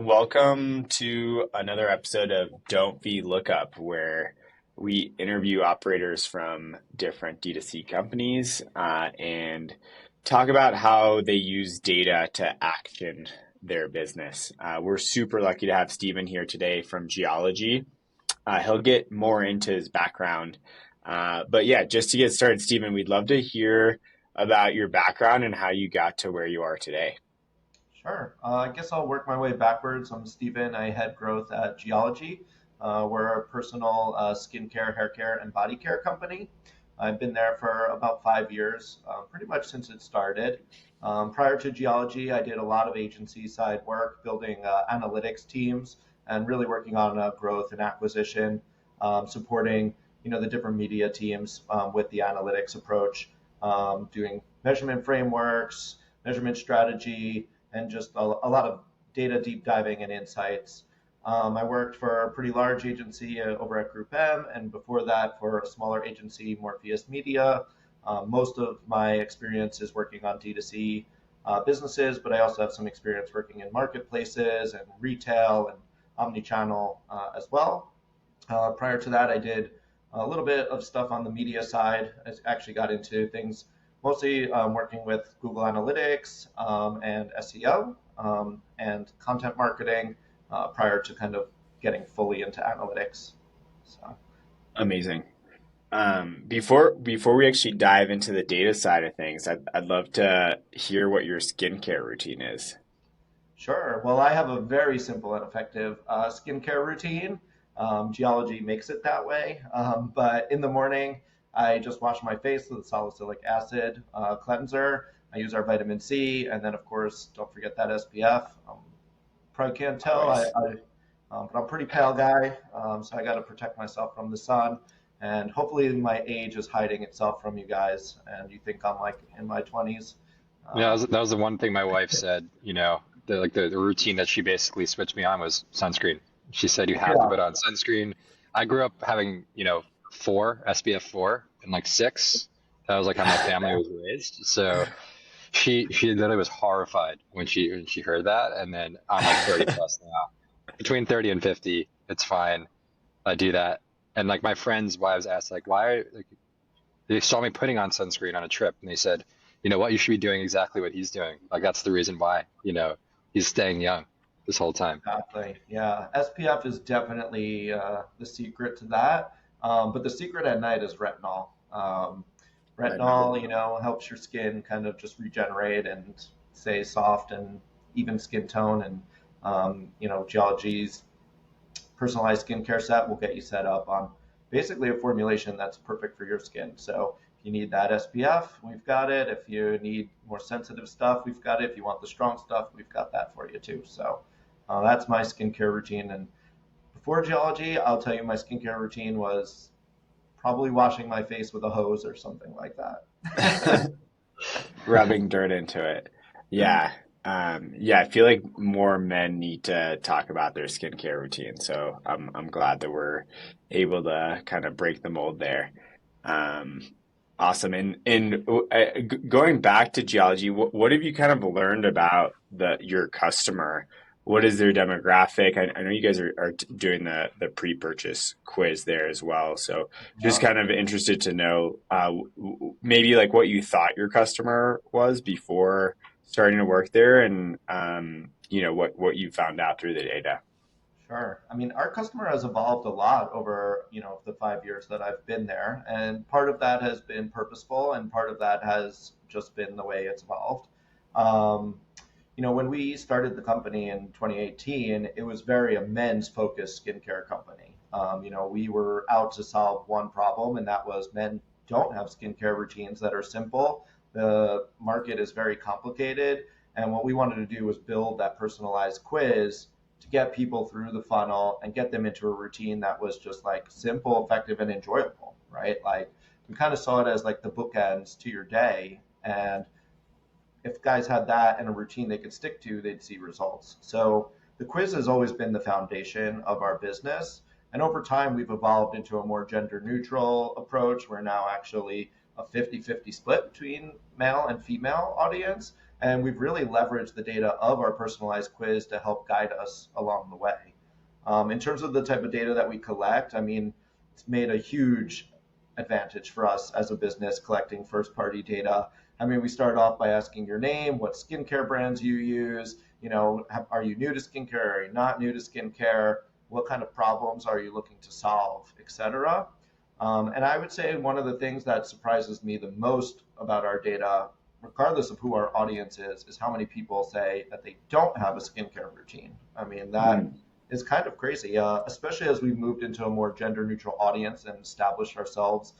Welcome to another episode of Don't V LOOKUP, where we interview operators from different D2C companies and talk about how they use data to action their business. We're super lucky to have Stephen here today from Geologie. He'll get more into his background. But yeah, just to get started, Stephen, we'd love to hear about your background and how you got to where you are today. Sure. I guess I'll work my way backwards. I'm Steven. I head growth at Geologie. We're a personal skincare, hair care, and body care company. I've been there for about 5 years, pretty much since it started. Prior to Geologie, I did a lot of agency side work, building analytics teams, and really working on growth and acquisition, supporting the different media teams with the analytics approach, doing measurement frameworks, measurement strategy and just a lot of data deep diving and insights. I worked for a pretty large agency over at Group M, and before that for a smaller agency, Morpheus Media. Most of my experience is working on D2C businesses, but I also have some experience working in marketplaces and retail and omni-channel as well. Prior to that, I did a little bit of stuff on the media side. I actually got into things mostly working with Google Analytics and SEO and content marketing prior to kind of getting fully into analytics. So, Amazing. Before we actually dive into the data side of things, I'd love to hear what your skincare routine is. sure. Well, I have a very simple and effective skincare routine. Geology makes it that way. But in the morning, I just wash my face with a salicylic acid cleanser. I use our vitamin C, and then of course, don't forget that SPF. Probably can't tell, Always. but I'm a pretty pale guy, so I got to protect myself from the sun. And hopefully, my age is hiding itself from you guys, and you think I'm like in my 20s. Yeah, Um, that was the one thing my wife said, the routine that she basically switched me on was sunscreen. She said you have to yeah, put on sunscreen. I grew up having, four, SPF 4 and like six. That was like how my family was raised. So she literally was horrified when she heard that. And then I'm like 30 plus now. Between 30 and 50, it's fine. I do that. And like my friends' wives asked like like they saw me putting on sunscreen on a trip and they said, you know what, you should be doing exactly what he's doing. Like that's the reason why, he's staying young this whole time. exactly. Yeah, SPF is definitely the secret to that. But the secret at night is retinol. Right on. Retinol, helps your skin kind of just regenerate and stay soft and even skin tone. And Geology's personalized skincare set will get you set up on basically a formulation that's perfect for your skin. So if you need that SPF, we've got it. If you need more sensitive stuff, we've got it. If you want the strong stuff, we've got that for you too. So that's my skincare routine. And before Geology, I'll tell you my skincare routine was probably washing my face with a hose or something like that. Rubbing dirt into it. Yeah. Yeah, I feel like more men need to talk about their skincare routine. So I'm glad that we're able to kind of break the mold there. Um, awesome. Going back to geology, what have you kind of learned about your customer? What is their demographic? I know you guys are doing the pre-purchase quiz there as well. So just Yeah. kind of interested to know maybe like what you thought your customer was before starting to work there and what you found out through the data. Sure. I mean, our customer has evolved a lot over, the 5 years that I've been there, and part of that has been purposeful, and part of that has just been the way it's evolved. Um, when we started the company in 2018, it was very a men's focused skincare company. We were out to solve one problem, and that was men don't have skincare routines that are simple. The market is very complicated, and what we wanted to do was build that personalized quiz to get people through the funnel and get them into a routine that was just like simple, effective, and enjoyable, right? Like we kind of saw it as like the bookends to your day. And if guys had that and a routine they could stick to, they'd see results. So the quiz has always been the foundation of our business. And over time, we've evolved into a more gender neutral approach. We're now actually a 50-50 split between male and female audience. And we've really leveraged the data of our personalized quiz to help guide us along the way. In terms of the type of data that we collect, I mean, it's made a huge advantage for us as a business collecting first party data. I mean, we start off by asking your name, what skincare brands you use, are you new to skincare? Are you not new to skincare? What kind of problems are you looking to solve, etc. And I would say one of the things that surprises me the most about our data, regardless of who our audience is how many people say that they don't have a skincare routine. I mean, that is kind of crazy, especially as we've moved into a more gender neutral audience and established ourselves,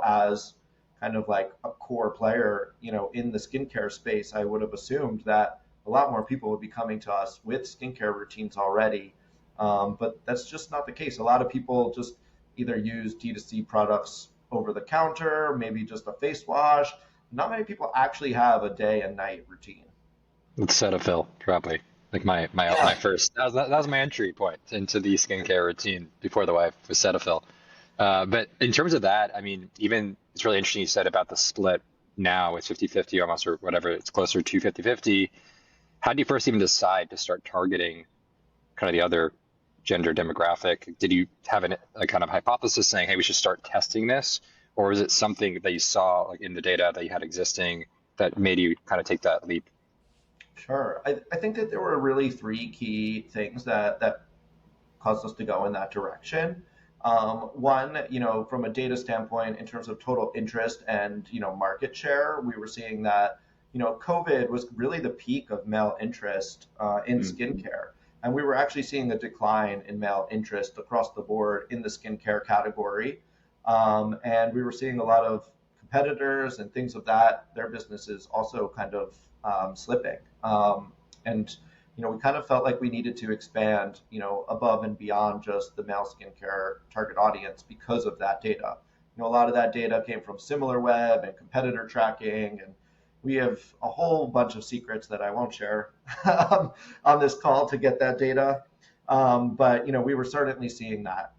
as kind of like a core player, in the skincare space. I would have assumed that a lot more people would be coming to us with skincare routines already. But that's just not the case. A lot of people just either use D2C products over the counter, maybe just a face wash. Not many people actually have a day and night routine. It's Cetaphil, probably. Like my Yeah. first that was my entry point into the skincare routine before the wife was Cetaphil. But in terms of that, I mean, even it's really interesting you said about the split now. It's 50-50 almost, or whatever. It's closer to 50-50. How do you first even decide to start targeting kind of the other gender demographic? Did you have a kind of hypothesis saying, hey, we should start testing this? Or is it something that you saw like in the data that you had existing that made you kind of take that leap? Sure. I think that there were really three key things that caused us to go in that direction. One, from a data standpoint, in terms of total interest and, market share, we were seeing that, COVID was really the peak of male interest in skincare. And we were actually seeing a decline in male interest across the board in the skincare category. And we were seeing a lot of competitors and things of that, their businesses also kind of slipping. And we kind of felt like we needed to expand, above and beyond just the male skincare target audience because of that data. A lot of that data came from SimilarWeb and competitor tracking, and we have a whole bunch of secrets that I won't share on this call to get that data. But we were certainly seeing that.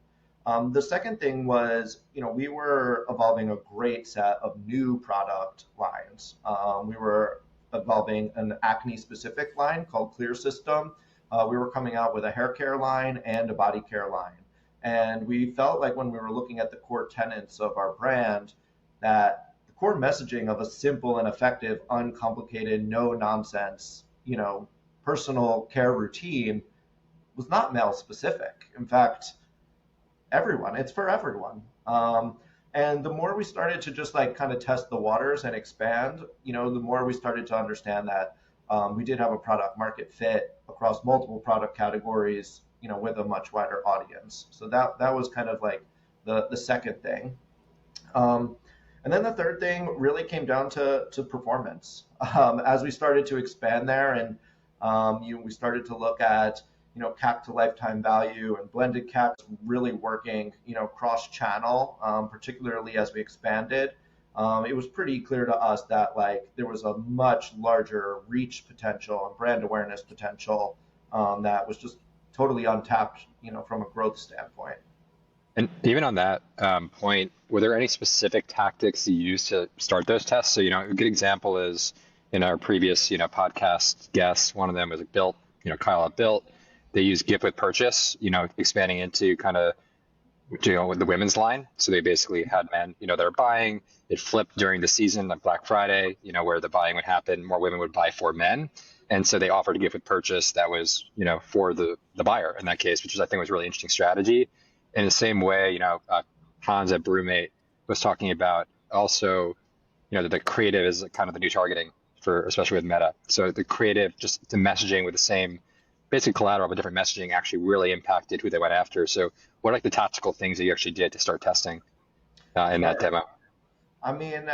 The second thing was, we were evolving a great set of new product lines. We were evolving an acne specific line called Clear System. We were coming out with a hair care line and a body care line. And we felt like when we were looking at the core tenets of our brand, that the core messaging of a simple and effective, uncomplicated, no nonsense, personal care routine was not male specific. In fact, it's for everyone. And the more we started to just like kind of test the waters and expand, the more we started to understand that we did have a product market fit across multiple product categories, with a much wider audience. So that was kind of like the second thing. And then the third thing really came down to performance. As we started to expand there, and we started to look at CAC to lifetime value and blended CAC really working, cross-channel, particularly as we expanded. It was pretty clear to us that like there was a much larger reach potential and brand awareness potential that was just totally untapped, from a growth standpoint. And even on that point, were there any specific tactics you used to start those tests? So, a good example is in our previous, podcast guests, one of them was Built, Kyle at Built. They use gift with purchase, expanding into kind of, with the women's line. So they basically had men, that are buying. It flipped during the season, like Black Friday, where the buying would happen. More women would buy for men. And so they offered a gift with purchase that was, for the buyer in that case, which I think was a really interesting strategy. In the same way, Hans at Brewmate was talking about also, that the creative is kind of the new targeting for, especially with Meta. So the creative, just the messaging with the same basic collateral, but different messaging actually really impacted who they went after. So what are like the tactical things that you actually did to start testing in that Sure. demo? I mean,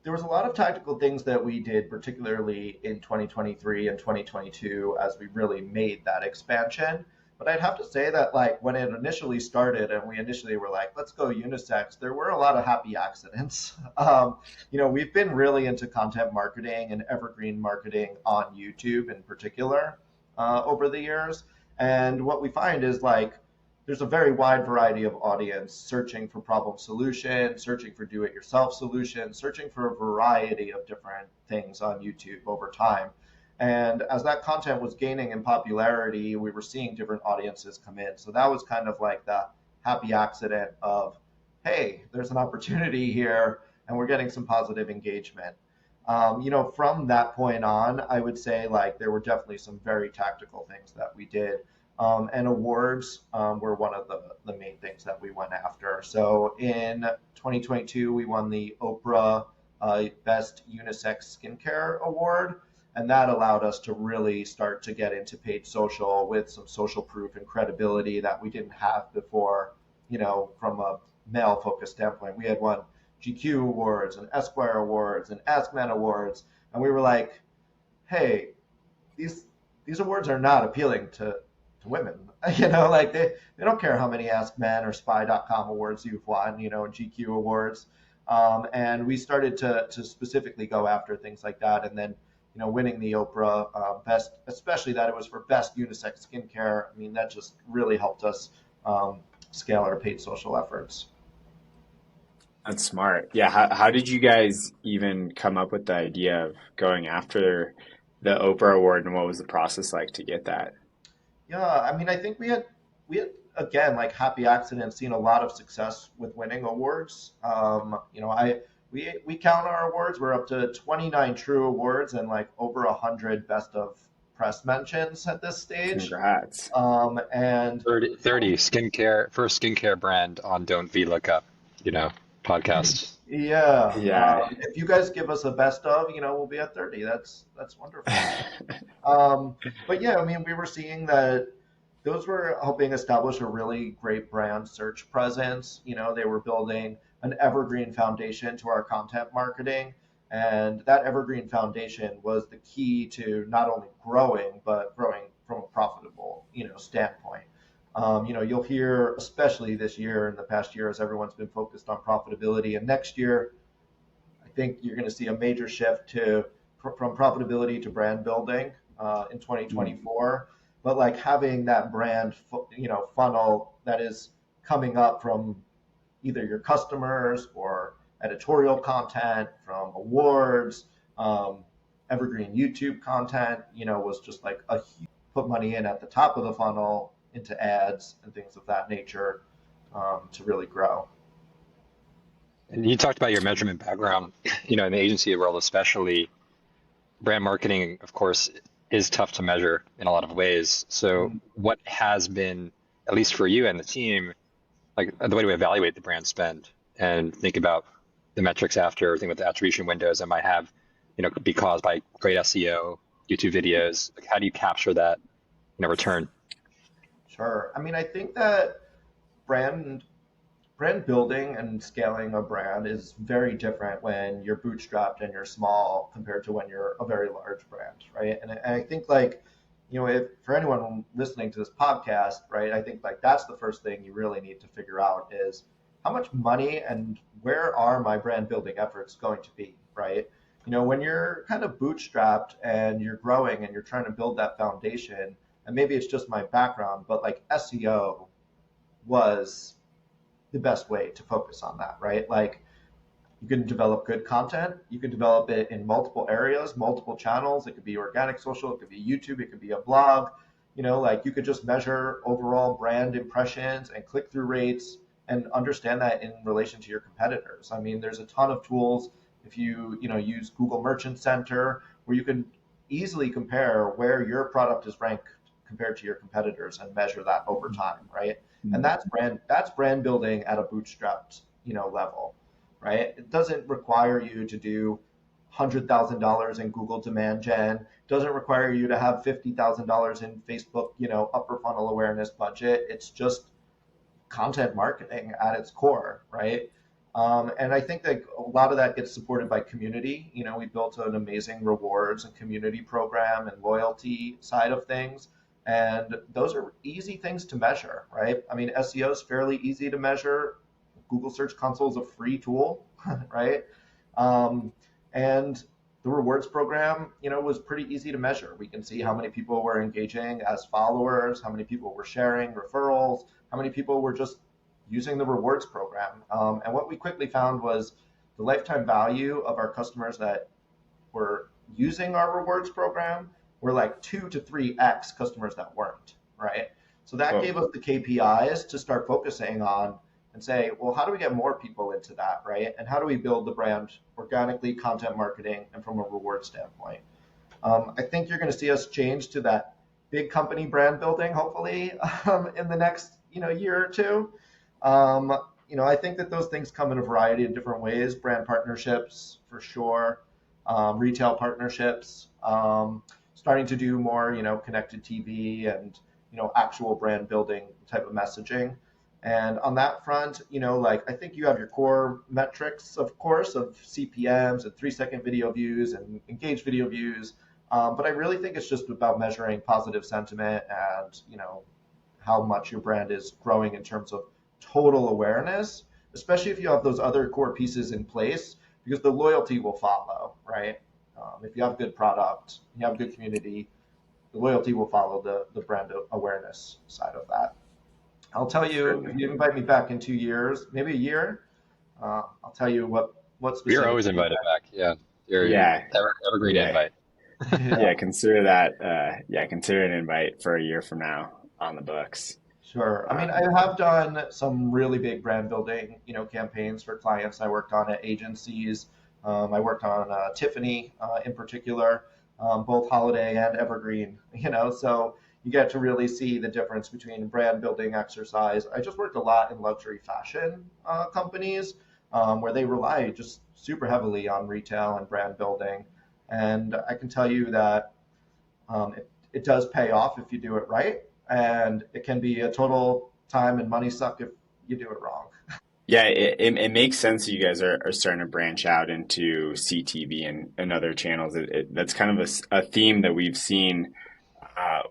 there was a lot of tactical things that we did, particularly in 2023 and 2022, as we really made that expansion. But I'd have to say that, like, when it initially started and we initially were like, let's go unisex, there were a lot of happy accidents. We've been really into content marketing and evergreen marketing on YouTube in particular over the years. And what we find is like, there's a very wide variety of audience searching for problem solutions, searching for do-it-yourself solutions, searching for a variety of different things on YouTube over time. And as that content was gaining in popularity, we were seeing different audiences come in. So that was kind of like the happy accident of, hey, there's an opportunity here, and we're getting some positive engagement. From that point on, I would say like there were definitely some very tactical things that we did. And awards were one of the main things that we went after. So in 2022, we won the Oprah Best Unisex Skincare Award. And that allowed us to really start to get into paid social with some social proof and credibility that we didn't have before, from a male focused standpoint. We had won GQ awards and Esquire awards and Ask Men awards. And we were like, hey, these awards are not appealing to women. Like they don't care how many Ask Men or Spy.com awards you've won, GQ awards. And we started to specifically go after things like that. And then, winning the Oprah best, especially that it was for best unisex skincare. I mean, that just really helped us scale our paid social efforts. That's smart. Yeah. How did you guys even come up with the idea of going after the Oprah Award, and what was the process like to get that? Yeah, I mean, I think we had again like happy accident seen a lot of success with winning awards. We count our awards. We're up to 29 true awards and like over 100 best of press mentions at this stage. Congrats. And 30 skincare, first skincare brand on Don't V LOOKUP, podcast. yeah, Yeah. if you guys give us a best of, we'll be at 30. That's wonderful. But yeah, I mean, we were seeing that those were helping establish a really great brand search presence. They were building an evergreen foundation to our content marketing. And that evergreen foundation was the key to not only growing, but growing from a profitable, standpoint. You'll hear, especially this year and the past year, as everyone's been focused on profitability. And next year, I think you're going to see a major shift from profitability to brand building in 2024. But like having that brand, funnel that is coming up from either your customers or editorial content, from awards, evergreen YouTube content, was just like put money in at the top of the funnel into ads and things of that nature to really grow. And you talked about your measurement background, in the agency world, especially brand marketing, of course, is tough to measure in a lot of ways. So what has been, at least for you and the team, like the way to evaluate the brand spend and think about the metrics after, think about the attribution windows that might have, be caused by great SEO, YouTube videos. Like how do you capture that, return? Sure. I mean, I think that brand building and scaling a brand is very different when you're bootstrapped and you're small compared to when you're a very large brand, right? And I think like, if for anyone listening to this podcast, right, I think like that's the first thing you really need to figure out is how much money and where are my brand building efforts going to be, right? When you're kind of bootstrapped and you're growing and you're trying to build that foundation, and maybe it's just my background, but like SEO was the best way to focus on that, right? Like you can develop good content. You can develop it in multiple areas, multiple channels. It could be organic social, it could be YouTube, it could be a blog. Like you could just measure overall brand impressions and click-through rates and understand that in relation to your competitors. I mean, there's a ton of tools. If you, use Google Merchant Center, where you can easily compare where your product is ranked compared to your competitors and measure that over time, right? And that's brand building at a bootstrapped, level, right? It doesn't require you to do $100,000 in Google demand gen. It doesn't require you to have $50,000 in Facebook, upper funnel awareness budget. It's just content marketing at its core, right? And I think that a lot of that gets supported by community. We built an amazing rewards and community program and loyalty side of things. And those are easy things to measure, right? I mean, SEO is fairly easy to measure. Google Search Console is a free tool, right? And the rewards program, was pretty easy to measure. We can see how many people were engaging as followers, how many people were sharing referrals, how many people were just using the rewards program. And what we quickly found was the lifetime value of our customers that were using our rewards program were like 2 to 3x customers that weren't, right? So that Well, gave us the KPIs to start focusing on and say, well, how do we get more people into that, right? And how do we build the brand organically, content marketing, and from a reward standpoint? I think you're going to see us change to that big company brand building, hopefully, in the next year or two. I think that those things come in a variety of different ways. Brand partnerships, for sure, retail partnerships, starting to do more, connected TV and actual brand building type of messaging. And on that front, like I think you have your core metrics, of course, of CPMs and 3-second video views and engaged video views. But I really think it's just about measuring positive sentiment and, how much your brand is growing in terms of total awareness, especially if you have those other core pieces in place, because the loyalty will follow, right? If you have good product, you have good community, the loyalty will follow the brand awareness side of that. I'll tell you, if certainly. you invite me back in 2 years, maybe a year, I'll tell you what You're specific always invited feedback. back. Yeah, you're Yeah, evergreen yeah, invite. yeah. Yeah, Consider that. Yeah, consider an invite for a year from now on the books. sure. I mean, I Um, have done some really big brand building, campaigns for clients I worked on at agencies. I worked on Tiffany in particular, both holiday and evergreen, so you get to really see the difference between brand building exercise. I just worked a lot in luxury fashion companies where they rely just super heavily on retail and brand building. And I can tell you that it does pay off if you do it right, and it can be a total time and money suck if you do it wrong. yeah, it makes sense that you guys are starting to branch out into CTV and other channels. That's kind of a theme that we've seen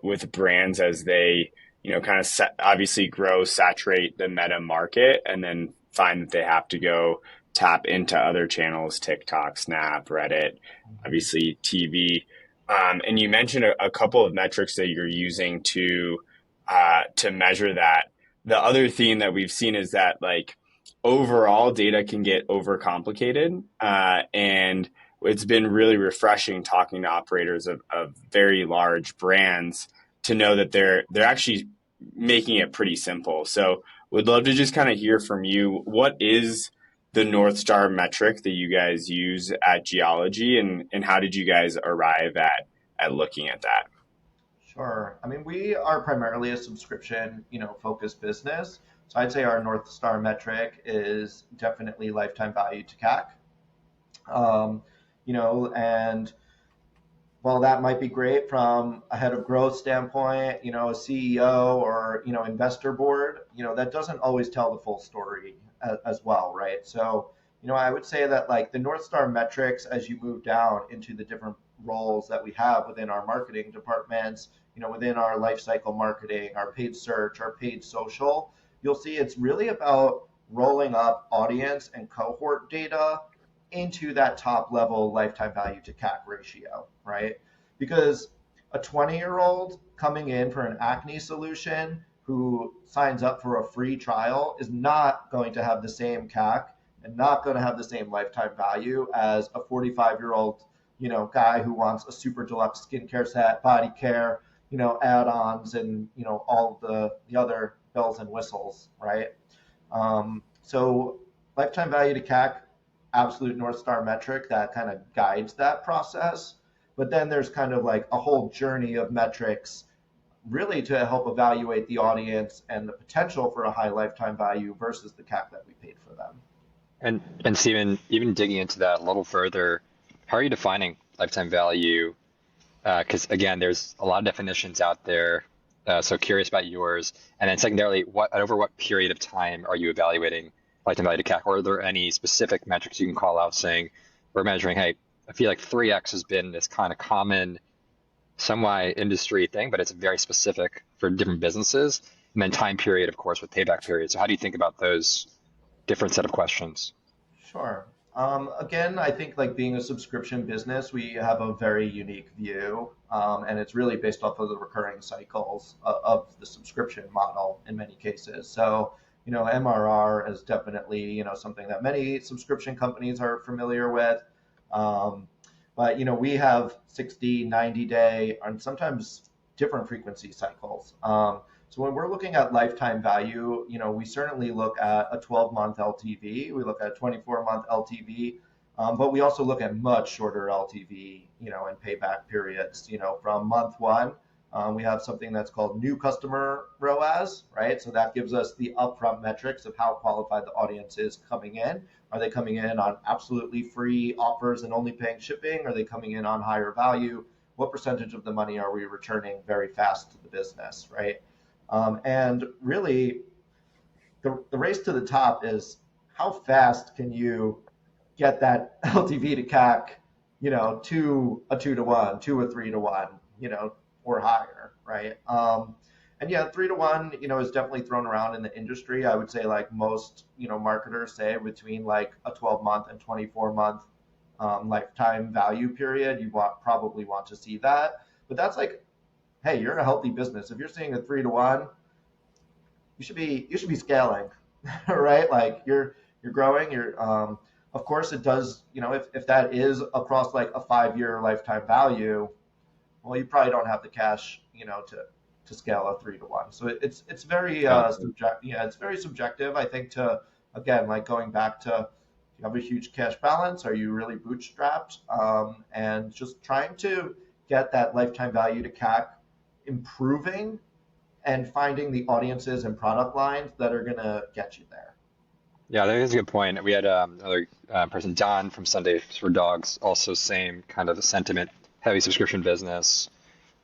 with brands as they, kind of obviously grow, saturate the meta market, and then find that they have to go tap into other channels, TikTok, Snap, Reddit, obviously TV. And you mentioned a couple of metrics that you're using to measure that. The other theme that we've seen is that like overall data can get overcomplicated, and it's been really refreshing talking to operators of very large brands to know that they're actually making it pretty simple. So would love to just kind of hear from you. What is the North Star metric that you guys use at Geologie, and how did you guys arrive at looking at that? Sure. I mean, we are primarily a subscription, focused business. So I'd say our North Star metric is definitely lifetime value to CAC. And while that might be great from a head of growth standpoint, a CEO or, investor board, that doesn't always tell the full story as well, right? So, I would say that like the North Star metrics, as you move down into the different roles that we have within our marketing departments, within our lifecycle marketing, our paid search, our paid social, you'll see it's really about rolling up audience and cohort data into that top level lifetime value to CAC ratio, right? Because a 20-year-old coming in for an acne solution who signs up for a free trial is not going to have the same CAC and not going to have the same lifetime value as a 45-year-old, guy who wants a super deluxe skincare set, body care, add-ons and, all the other bells and whistles, right? So lifetime value to CAC, absolute North Star metric that kind of guides that process. But then there's kind of like a whole journey of metrics really to help evaluate the audience and the potential for a high lifetime value versus the CAC that we paid for them. And Steven, even digging into that a little further, how are you defining lifetime value? Because again, there's a lot of definitions out there. So curious about yours. And then secondarily, over what period of time are you evaluating lifetime value to CAC? Or are there any specific metrics you can call out saying we're measuring, hey, I feel like 3x has been this kind of common, somewhat industry thing, but it's very specific for different businesses. And then time period, of course, with payback period. So how do you think about those different set of questions? Sure. Again, I think like being a subscription business, we have a very unique view, and it's really based off of the recurring cycles of the subscription model in many cases. So, MRR is definitely, something that many subscription companies are familiar with. Um, but, we have 60, 90-day, and sometimes different frequency cycles. So when we're looking at lifetime value, we certainly look at a 12-month LTV, we look at a 24-month LTV, but we also look at much shorter LTV, and payback periods. From month one, we have something that's called new customer ROAS, right? So that gives us the upfront metrics of how qualified the audience is coming in. Are they coming in on absolutely free offers and only paying shipping? Are they coming in on higher value? What percentage of the money are we returning very fast to the business, right? And really, the race to the top is how fast can you get that LTV to CAC, to a 2 to 1, to a 3 to 1, or higher, right? And yeah, 3 to 1, is definitely thrown around in the industry. I would say like most, marketers say between like a 12-month and 24-month lifetime value period, probably want to see that. But that's like, hey, you're in a healthy business. If you're seeing a 3 to 1, you should be scaling, right? Like you're growing. Of course it does. If that is across like a 5-year lifetime value, well, you probably don't have the cash, to scale a 3 to 1. So it's very Yeah. subjective. Yeah, it's very subjective. I think to again like going back to, do you have a huge cash balance? Are you really bootstrapped? And just trying to get that lifetime value to CAC improving and finding the audiences and product lines that are going to get you there. Yeah, I think that's a good point. We had another person, Don from Sundays for Dogs, also same kind of sentiment, heavy subscription business,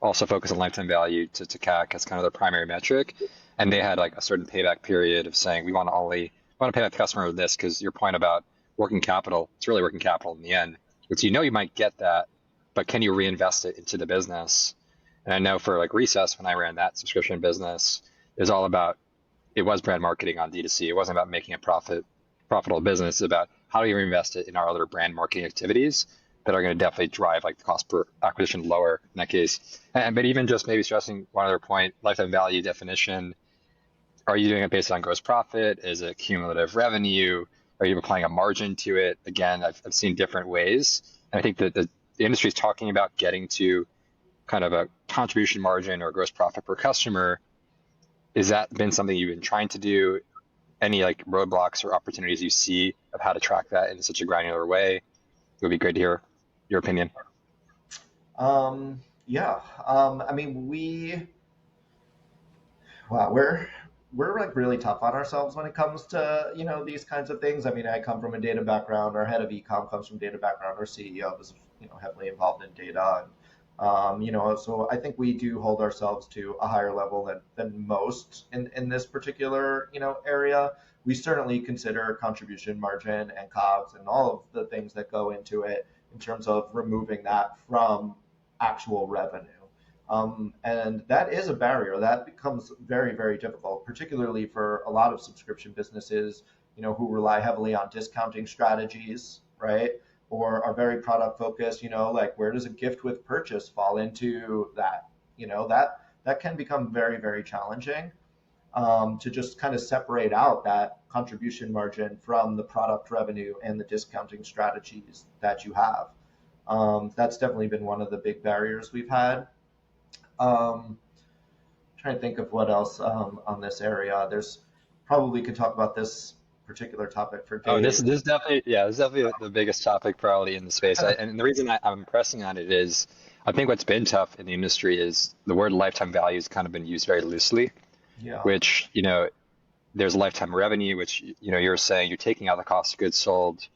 also focus on lifetime value to CAC as kind of their primary metric. And they had like a certain payback period of saying, we want to pay back the customer with this because your point about working capital, it's really working capital in the end. Because you might get that, but can you reinvest it into the business? And I know for like Recess, when I ran that subscription business, it was all about, it was brand marketing on D2C. It wasn't about making a profitable business. It's about how do you reinvest it in our other brand marketing activities that are going to definitely drive like the cost per acquisition lower in that case. But even just maybe stressing one other point, lifetime value definition. Are you doing it based on gross profit? Is it cumulative revenue? Are you applying a margin to it? Again, I've seen different ways. And I think that the industry is talking about getting to kind of a contribution margin or gross profit per customer. Is that been something you've been trying to do? Any like roadblocks or opportunities you see of how to track that in such a granular way? It would be great to hear your opinion. Yeah. I mean, we're like really tough on ourselves when it comes to, these kinds of things. I mean, I come from a data background. Our head of eComm comes from data background. Our CEO is, heavily involved in data. And, so I think we do hold ourselves to a higher level than most in this particular, area. We certainly consider contribution margin and COGS and all of the things that go into it in terms of removing that from actual revenue. And that is a barrier that becomes very, very difficult, particularly for a lot of subscription businesses, who rely heavily on discounting strategies, right? Or are very product focused, like where does a gift with purchase fall into that? That can become very, very challenging, to just kind of separate out that contribution margin from the product revenue and the discounting strategies that you have. That's definitely been one of the big barriers we've had. Trying to think of what else on this area. There's probably could talk about this particular topic for Oh, this days. this definitely, yeah, this is definitely the biggest topic probably in the space. And the reason I'm pressing on it is I think what's been tough in the industry is the word lifetime value has kind of been used very loosely, Yeah. which, there's lifetime revenue, which, you're saying you're taking out the cost of goods sold.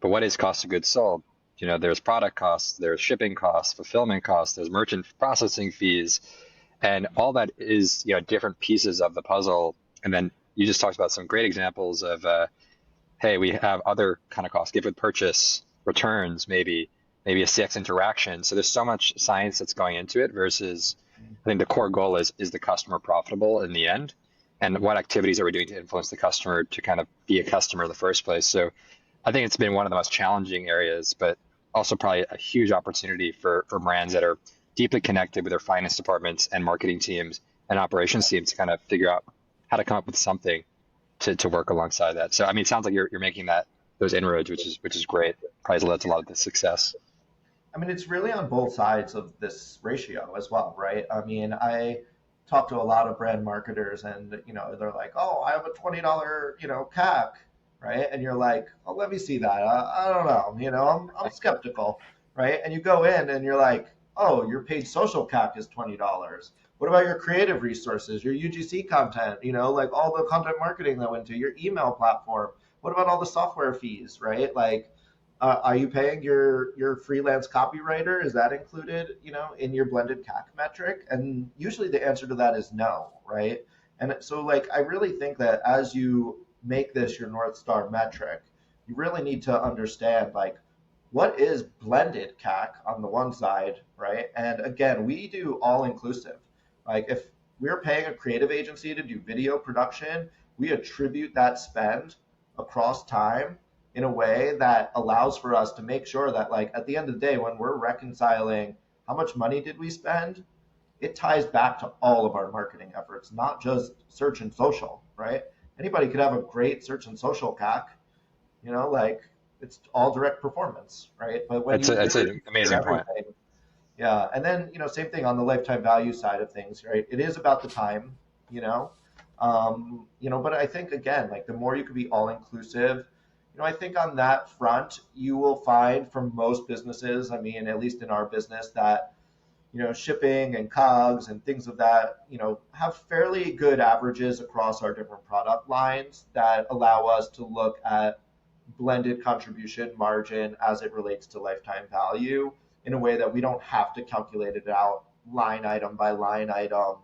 But what is cost of goods sold? There's product costs, there's shipping costs, fulfillment costs, there's merchant processing fees, and all that is, different pieces of the puzzle. And then you just talked about some great examples of, hey, we have other kind of costs, gift with purchase, returns, maybe a CX interaction. So there's so much science that's going into it versus I think the core goal is the customer profitable in the end? And what activities are we doing to influence the customer to kind of be a customer in the first place? So I think it's been one of the most challenging areas, but also probably a huge opportunity for brands that are deeply connected with their finance departments and marketing teams and operations teams to kind of figure out how to come up with something to work alongside that. So I mean, it sounds like you're making those inroads, which is great. Probably has led to a lot of the success. I mean, it's really on both sides of this ratio as well, right? I mean, I talk to a lot of brand marketers and, they're like, oh, I have a $20, CAC, right? And you're like, oh, let me see that. I don't know, I'm skeptical, right? And you go in and you're like, oh, your paid social CAC is $20. What about your creative resources, your UGC content, like all the content marketing that went to your email platform? What about all the software fees, right? Like, are you paying your freelance copywriter? Is that included, in your blended CAC metric? And usually the answer to that is no, right? And so, like, I really think that as you make this your North Star metric, you really need to understand, like, what is blended CAC on the one side, right? And again, we do all inclusive. Like, if we're paying a creative agency to do video production, we attribute that spend across time in a way that allows for us to make sure that, like, at the end of the day, when we're reconciling how much money did we spend, it ties back to all of our marketing efforts, not just search and social, right? Anybody could have a great search and social CAC, like, it's all direct performance, right? But when you That's really an consider amazing point. everything, yeah. And then, same thing on the lifetime value side of things, right? It is about the time, you know, but I think, again, like, the more you could be all inclusive, I think on that front, you will find from most businesses, I mean, at least in our business, that, shipping and COGS and things of that, have fairly good averages across our different product lines that allow us to look at blended contribution margin as it relates to lifetime value in a way that we don't have to calculate it out line item by line item,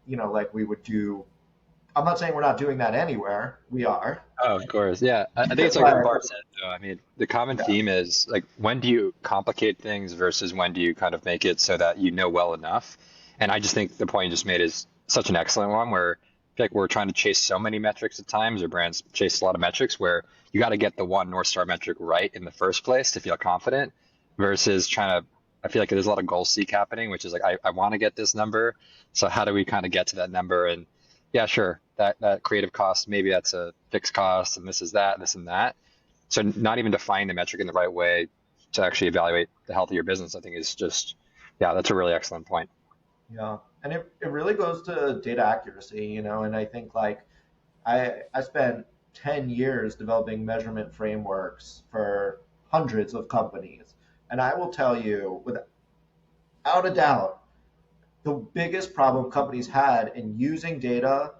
like we would do. I'm not saying we're not doing that anywhere. We are. Oh, of course. Yeah. I think it's like what But Bart said, though. I mean, the common yeah, theme is like, when do you complicate things versus when do you kind of make it so that you know well enough? And I just think the point you just made is such an excellent one where I feel like we're trying to chase so many metrics at times, or brands chase a lot of metrics where you got to get the one North Star metric right in the first place to feel confident versus trying to, I feel like there's a lot of goal seek happening, which is like, I want to get this number. So how do we kind of get to that number? And yeah, sure. That creative cost, maybe that's a fixed cost, and this is that, this and that. So not even defining the metric in the right way to actually evaluate the health of your business, I think is just, yeah, that's a really excellent point. yeah. And it really goes to data accuracy, and I think, like, I spent 10 years developing measurement frameworks for hundreds of companies. And I will tell you, without a doubt, the biggest problem companies had in using data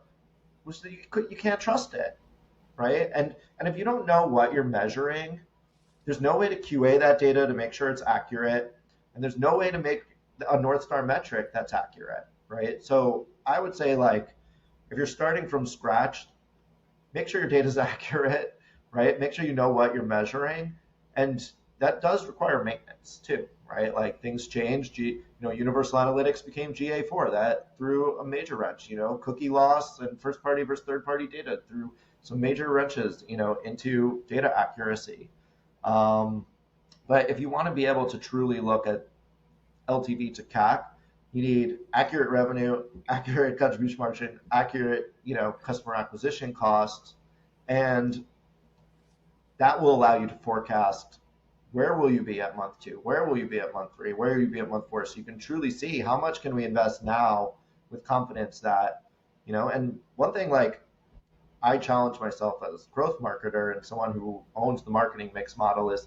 was that you can't trust it, right? And if you don't know what you're measuring, there's no way to QA that data to make sure it's accurate, and there's no way to make a North Star metric that's accurate, right? So I would say, like, if you're starting from scratch, make sure your data is accurate, right? Make sure you know what you're measuring, and that does require maintenance too, right? Like, things change. Universal Analytics became GA4. That threw a major wrench. Cookie loss and first party versus third party data threw some major wrenches, into data accuracy. Um, but if you want to be able to truly look at LTV to CAC, you need accurate revenue, accurate contribution margin, accurate, customer acquisition costs, and that will allow you to forecast where will you be at month 2, where will you be at month 3, where will you be at month 4, so you can truly see how much can we invest now with confidence that, and one thing, like, I challenge myself as a growth marketer and someone who owns the marketing mix model is,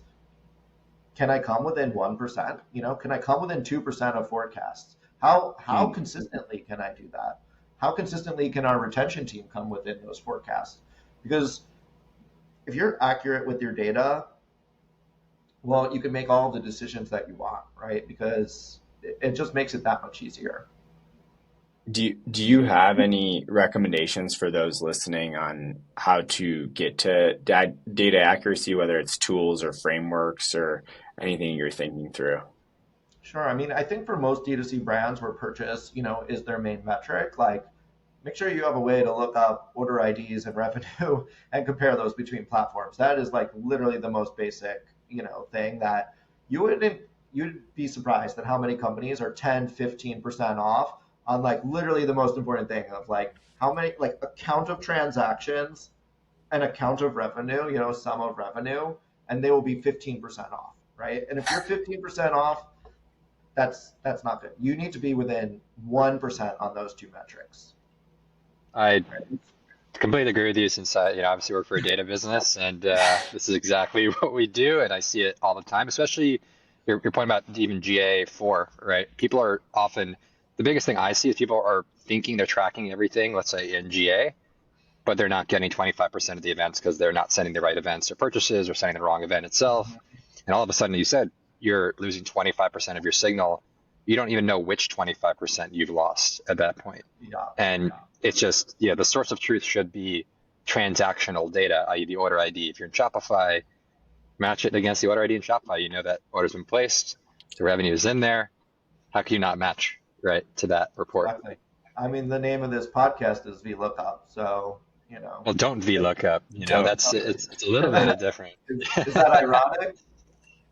can I come within 1%? Can I come within 2% of forecasts? How Hmm. consistently can I do that? How consistently can our retention team come within those forecasts? Because if you're accurate with your data, well, you can make all the decisions that you want, right? Because it just makes it that much easier. Do you have any recommendations for those listening on how to get to data accuracy, whether it's tools or frameworks or anything you're thinking through? Sure. I mean, I think for most D2C brands where purchase, is their main metric, like, make sure you have a way to look up order IDs and revenue and compare those between platforms. That is like literally the most basic, thing that you wouldn't you'd be surprised at how many companies are 10, 15% off on like literally the most important thing of like how many like a count of transactions, an account of revenue, sum of revenue, and they will be 15% off, right? And if you're 15% off, that's not good. You need to be within 1% on those two metrics. I completely agree with you since I, obviously work for a data business and this is exactly what we do and I see it all the time, especially your point about even GA4, right? People are often, the biggest thing I see is people are thinking they're tracking everything, let's say in GA, but they're not getting 25% of the events because they're not sending the right events or purchases or sending the wrong event itself. And all of a sudden you said you're losing 25% of your signal. You don't even know which 25% you've lost at that point. Yeah, And it's just, the source of truth should be transactional data, i.e. the order ID. If you're in Shopify, match it against the order ID in Shopify. You know that order's been placed, the revenue is in there. How can you not match, right, to that report? exactly. I mean, the name of this podcast is VLOOKUP, so Well, don't V lookup. Don't. That's it's a little bit of different. is that ironic?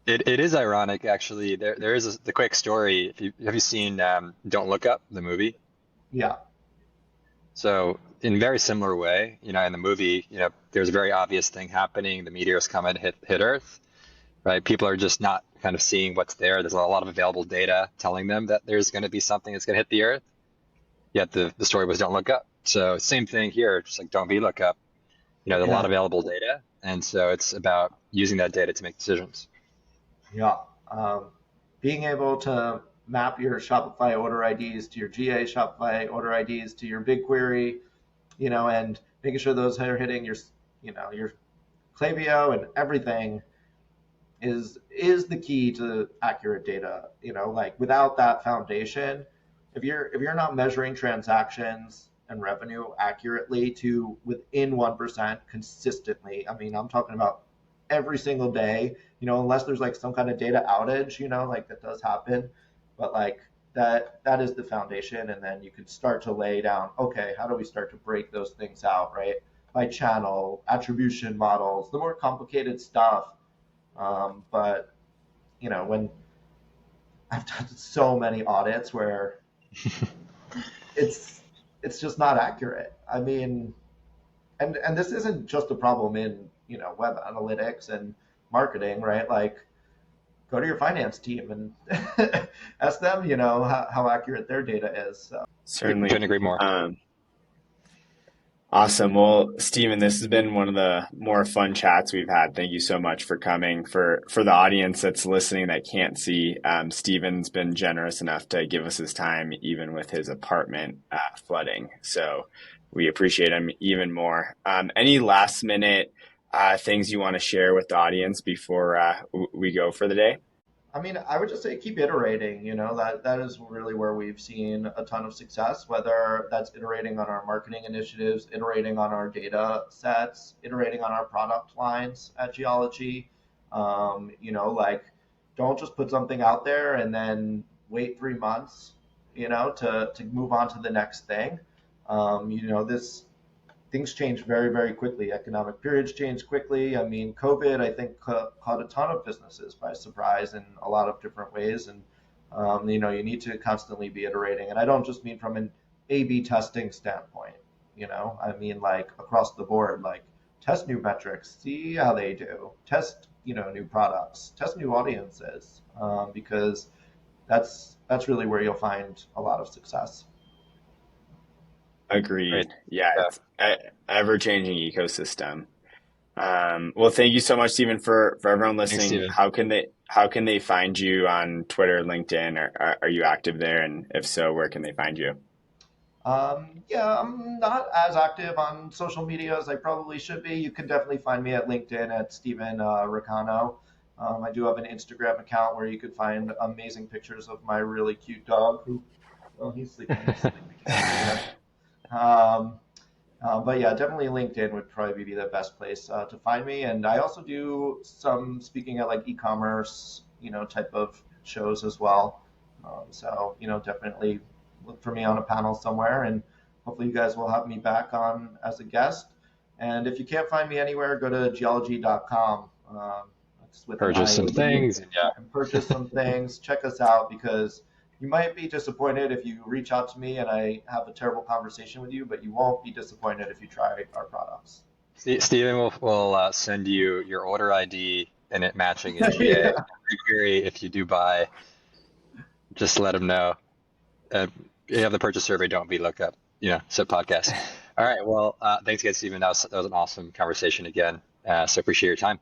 It is ironic, actually. There is the quick story. If you have you seen Don't Look Up, the movie? Yeah, So in very similar way, in the movie, there's a very obvious thing happening. The meteors come and hit Earth, right? People are just not kind of seeing what's there. There's a lot of available data telling them that there's going to be something that's going to hit the Earth. Yet the story was Don't Look Up. So same thing here, just like Don't V Lookup. There's a lot yeah, of available data, and so it's about using that data to make decisions. yeah. Being able to map your Shopify order IDs to your GA Shopify order IDs to your BigQuery, and making sure those are hitting your Klaviyo and everything is the key to accurate data. Like without that foundation, if you're not measuring transactions and revenue accurately to within 1% consistently, I mean, I'm talking about every single day, unless there's like some kind of data outage, like that does happen, but like that is the foundation, and then you can start to lay down, okay, how do we start to break those things out, right? By channel, attribution models, the more complicated stuff. But when I've done so many audits where it's it's just not accurate. I mean, and this isn't just a problem in web analytics and marketing, right? Like, go to your finance team and ask them, how accurate their data is. So Certainly. Couldn't agree more. Awesome. Well, Stephen, this has been one of the more fun chats we've had. Thank you so much for coming. For the audience that's listening that can't see, Stephen's been generous enough to give us his time, even with his apartment flooding. So we appreciate him even more. Any last minute things you want to share with the audience before we go for the day? I mean, I would just say keep iterating. That is really where we've seen a ton of success, whether that's iterating on our marketing initiatives, iterating on our data sets, iterating on our product lines at Geologie. Like, don't just put something out there and then wait 3 months, to move on to the next thing. This things change very, very quickly. Economic periods change quickly. I mean, COVID, I think, caught a ton of businesses by surprise in a lot of different ways. And, you need to constantly be iterating. And I don't just mean from an A/B testing standpoint, I mean, like across the board, like test new metrics, see how they do, test, new products, test new audiences, because that's really where you'll find a lot of success. Agreed. Right. Yeah, Yeah. it's ever-changing ecosystem. Well, thank you so much, Stephen, for everyone Thanks, listening. Steven. How can they find you on Twitter, LinkedIn? Are you active there? And if so, where can they find you? Yeah, I'm not as active on social media as I probably should be. You can definitely find me at LinkedIn at Stephen Racano. I do have an Instagram account where you could find amazing pictures of my really cute dog who, well, he's sleeping. He's sleeping. Can't see him. Um, but yeah, definitely LinkedIn would probably be the best place to find me. And I also do some speaking at like e-commerce, type of shows as well. So, definitely look for me on a panel somewhere. And Hopefully you guys will have me back on as a guest. And if you can't find me anywhere, go to geologie.com. That's with an Purchase some IE, things, and yeah. and purchase some things. Check us out, because you might be disappointed if you reach out to me and I have a terrible conversation with you, but you won't be disappointed if you try our products. Steven will send you your order ID and it matching in GA. Yeah. Query if you do buy, just let him know. You have the purchase survey, don't be lookup, so podcast. All right. Well, thanks again, Steven. That was an awesome conversation again. So appreciate your time.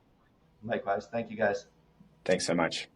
Likewise. Thank you guys. Thanks so much.